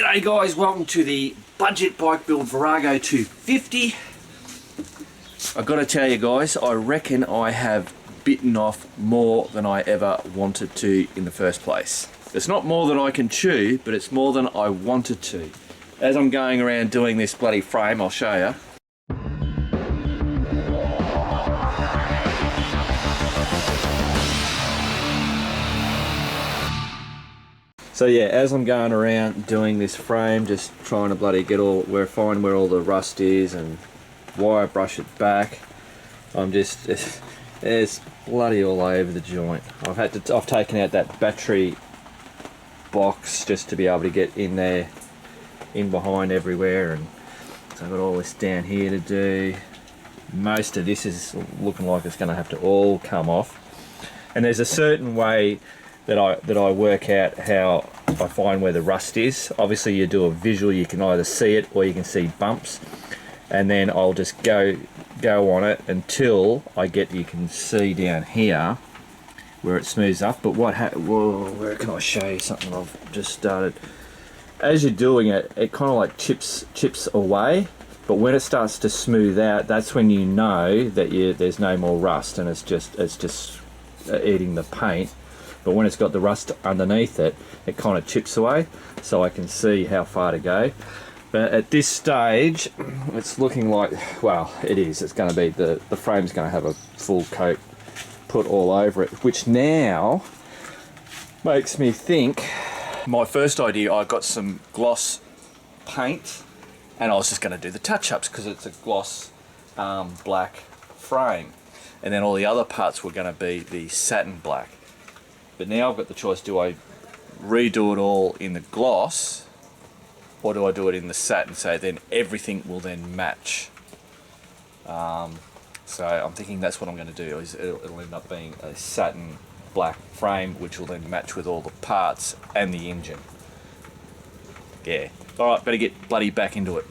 G'day guys, welcome to the budget bike build Virago 250. I've got to tell you guys, I reckon I have bitten off more than I ever wanted to in the first place. It's not more than I can chew, but it's more than I wanted to. As I'm going around doing this bloody frame, I'll show you. So yeah, as I'm going around doing this frame, just trying to bloody find where all the rust is and wire brush it back. It's bloody all over the joint. I've taken out that battery box just to be able to get in there, in behind everywhere, and so I've got all this down here to do. Most of this is looking like it's going to have to all come off, and there's a certain way that I work out how I find where the rust is. Obviously you do a visual, you can either see it or you can see bumps, and then I'll just go on it until I get, you can see down here where it smooths up. But where can I show you something I've just started? As you're doing it, it kind of like chips away, but when it starts to smooth out, that's when you know that there's no more rust and it's just eating the paint. But when it's got the rust underneath it, it kind of chips away, so I can see how far to go. But at this stage, it's looking like, well, it's going to be, the frame's going to have a full coat put all over it, which now makes me think, my first idea, I got some gloss paint, and I was just going to do the touch-ups because it's a gloss black frame. And then all the other parts were going to be the satin black. But now I've got the choice, do I redo it all in the gloss or do I do it in the satin, so then everything will then match. So I'm thinking that's what I'm going to do, is it'll end up being a satin black frame which will then match with all the parts and the engine. Yeah. Alright, better get bloody back into it.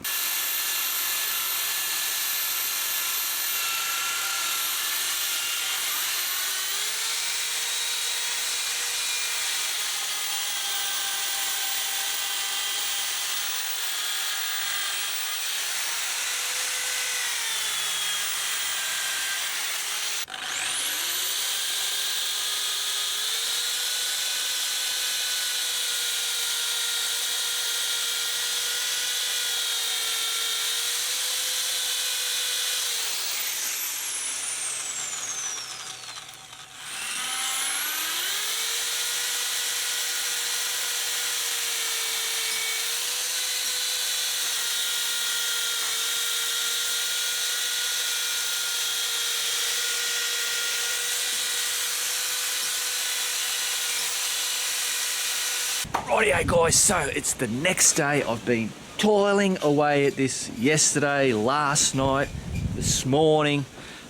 Rightio guys, so it's the next day. I've been toiling away at this yesterday, last night, this morning.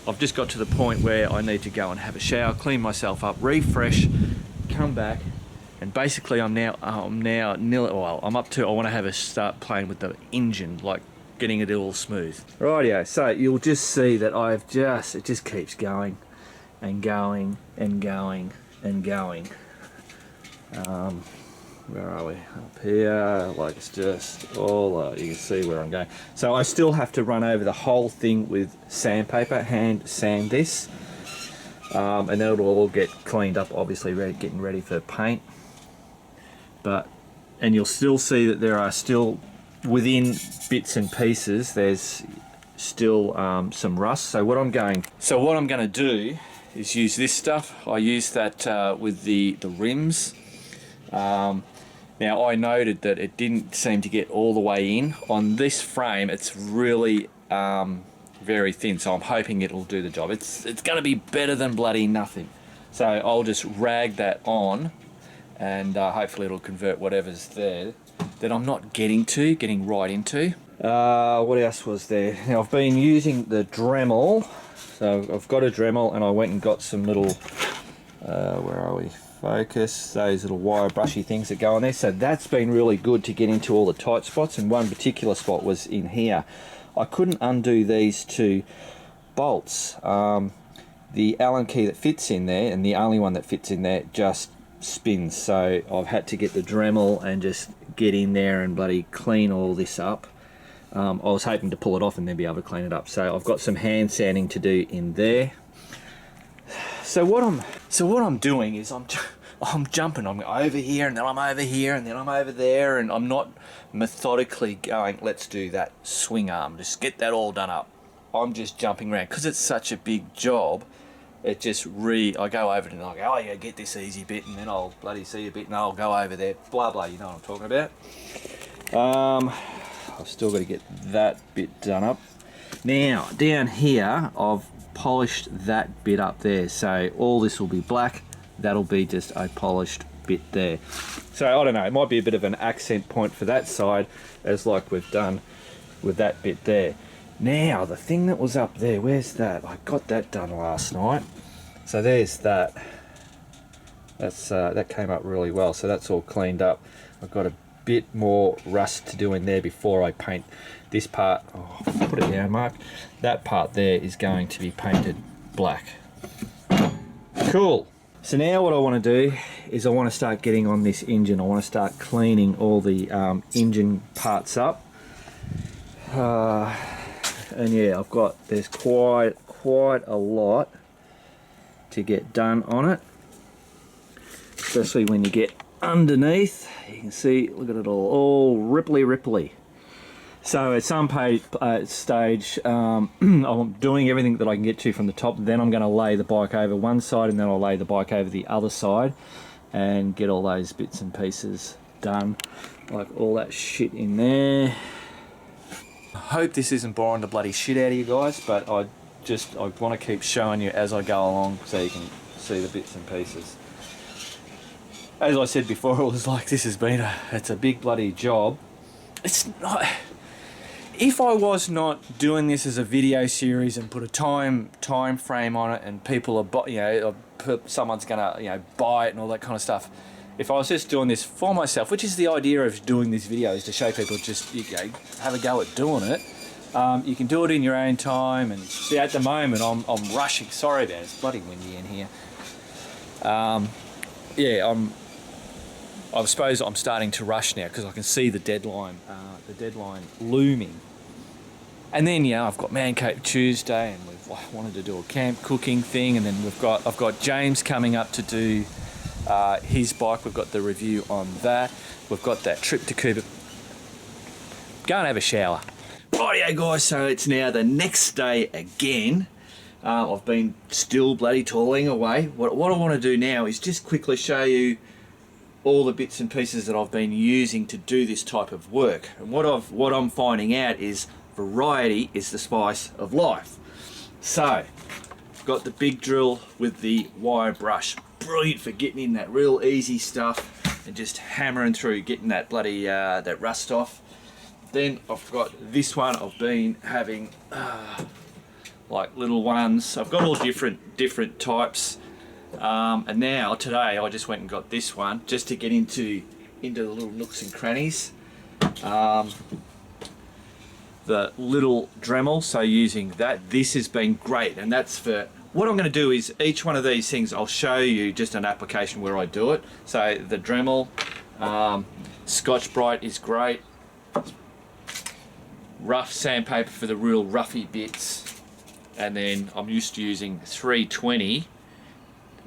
I've just got to the point where I need to go and have a shower, clean myself up, refresh, come back, and basically I'm now nearly, well, I'm up to, I want to start playing with the engine, like getting it all smooth. Rightio, so you'll just see that it just keeps going and going and going and going. Where are we? Up here, like it's just all, you can see where I'm going. So I still have to run over the whole thing with sandpaper, hand sand this, and then it'll all get cleaned up, obviously getting ready for paint. And you'll still see that there are still, within bits and pieces, there's still some rust. So what I'm going to do is use this stuff. I use that with the rims. Now I noted that it didn't seem to get all the way in. On this frame it's really very thin, so I'm hoping it'll do the job. It's going to be better than bloody nothing. So I'll just rag that on and hopefully it'll convert whatever's there that I'm not getting right into. What else was there? Now I've been using the Dremel. So I've got a Dremel and I went and got some little, where are we? Focus, those little wire brushy things that go on there. So that's been really good to get into all the tight spots, and one particular spot was in here. I couldn't undo these two bolts. The Allen key that fits in there, and the only one that fits in there, just spins. So I've had to get the Dremel and just get in there and bloody clean all this up. I was hoping to pull it off and then be able to clean it up. So I've got some hand sanding to do in there. So what I'm doing is I'm jumping. I'm over here and then I'm over here and then I'm over there, and I'm not methodically going, let's do that swing arm, just get that all done up. I'm just jumping around because it's such a big job. It just I go over it and I go, oh yeah, get this easy bit, and then I'll bloody see a bit and I'll go over there, blah blah, you know what I'm talking about. I've still got to get that bit done up. Now down here I've polished that bit up there, so all this will be black. That'll be just a polished bit there. So I don't know, it might be a bit of an accent point for that side, as like we've done with that bit there. Now the thing that was up there, where's that? I got that done last night. So there's that. That came up really well, so that's all cleaned up. I've got a bit more rust to do in there before I paint this part. Oh, put it down, Mark. That part there is going to be painted black. Cool. So now what I want to do is I want to start getting on this engine. I want to start cleaning all the engine parts up. And yeah, there's quite a lot to get done on it, especially when you get underneath. You can see, look at it all ripply. So at some stage, I'm doing everything that I can get to from the top. Then I'm going to lay the bike over one side, and then I'll lay the bike over the other side and get all those bits and pieces done, like all that shit in there. I hope this isn't boring the bloody shit out of you guys, but I want to keep showing you as I go along so you can see the bits and pieces. As I said before, it was like, it's a big bloody job. It's not. If I was not doing this as a video series and put a time frame on it, and people are, someone's gonna, buy it and all that kind of stuff. If I was just doing this for myself, which is the idea of doing this video, is to show people just have a go at doing it. You can do it in your own time, and see, at the moment I'm rushing. Sorry about it, it's bloody windy in here. Yeah, I suppose I'm starting to rush now because I can see the deadline looming. And then I've got Man Cave Tuesday, and we've wanted to do a camp cooking thing, and then I've got James coming up to do his bike. We've got the review on that. We've got that trip to Cuba. Go and have a shower. Rightio guys, so it's now the next day again. I've been still bloody toiling away. What I want to do now is just quickly show you all the bits and pieces that I've been using to do this type of work. And what I'm finding out is variety is the spice of life. So I've got the big drill with the wire brush. Brilliant for getting in that real easy stuff and just hammering through, getting that bloody that rust off. Then I've got this one. I've been having like little ones. I've got all different types. And now today I just went and got this one just to get into the little nooks and crannies. The little Dremel, so using that, this has been great. And that's for what I'm going to do is each one of these things I'll show you just an application where I do it. So the Dremel, Scotch Brite is great. Rough sandpaper for the real roughy bits, and then I'm used to using 320,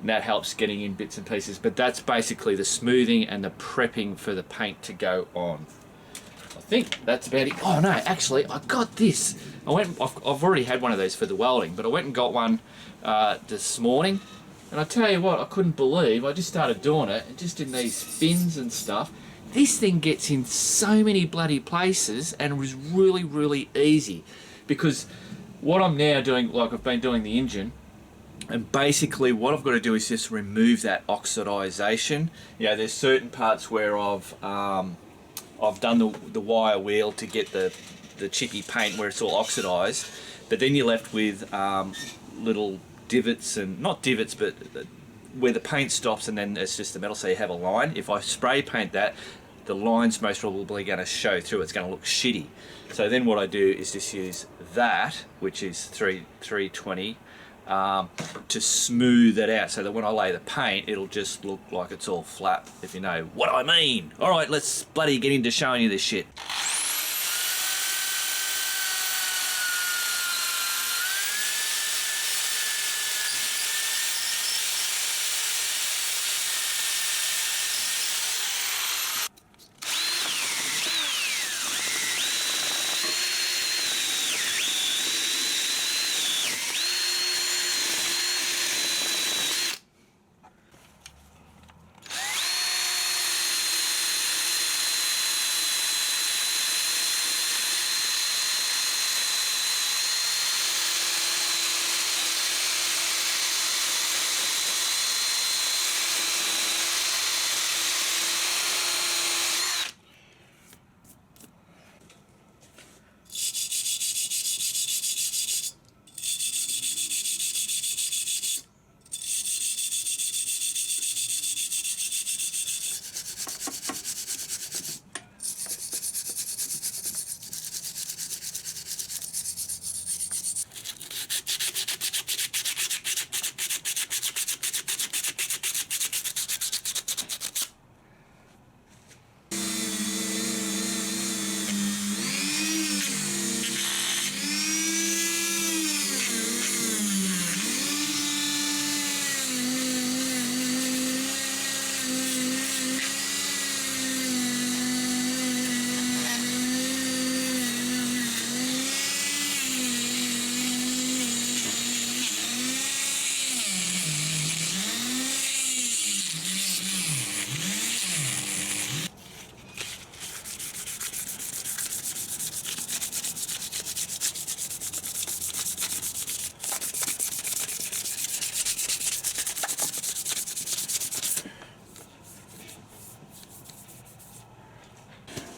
and that helps getting in bits and pieces, but that's basically the smoothing and the prepping for the paint to go on. I think that's about it. Oh no, actually I got this. I've already had one of those for the welding, but I went and got one this morning, and I tell you what, I couldn't believe, I just started doing it, and just in these fins and stuff, this thing gets in so many bloody places, and it was really easy, because what I'm now doing, like I've been doing the engine, and basically what I've got to do is just remove that oxidization. There's certain parts where I've done the wire wheel to get the chippy paint where it's all oxidized, but then you're left with little divots, and not divots, but where the paint stops and then it's just the metal, so you have a line. If I spray paint that, the line's most probably going to show through, it's going to look shitty. So then what I do is just use that, which is 320, to smooth it out so that when I lay the paint it'll just look like it's all flat, if you know what I mean. Alright, let's bloody get into showing you this shit.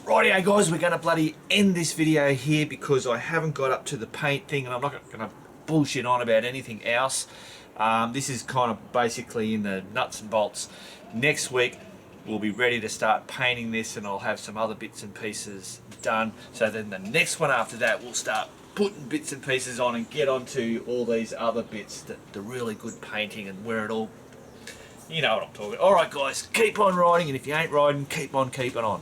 Rightio guys, we're going to bloody end this video here because I haven't got up to the paint thing and I'm not going to bullshit on about anything else. This is kind of basically in the nuts and bolts. Next week we'll be ready to start painting this and I'll have some other bits and pieces done. So then the next one after that we'll start putting bits and pieces on and get onto all these other bits, the really good painting and where it all, you know what I'm talking about. Alright guys, keep on riding, and if you ain't riding, keep on keeping on.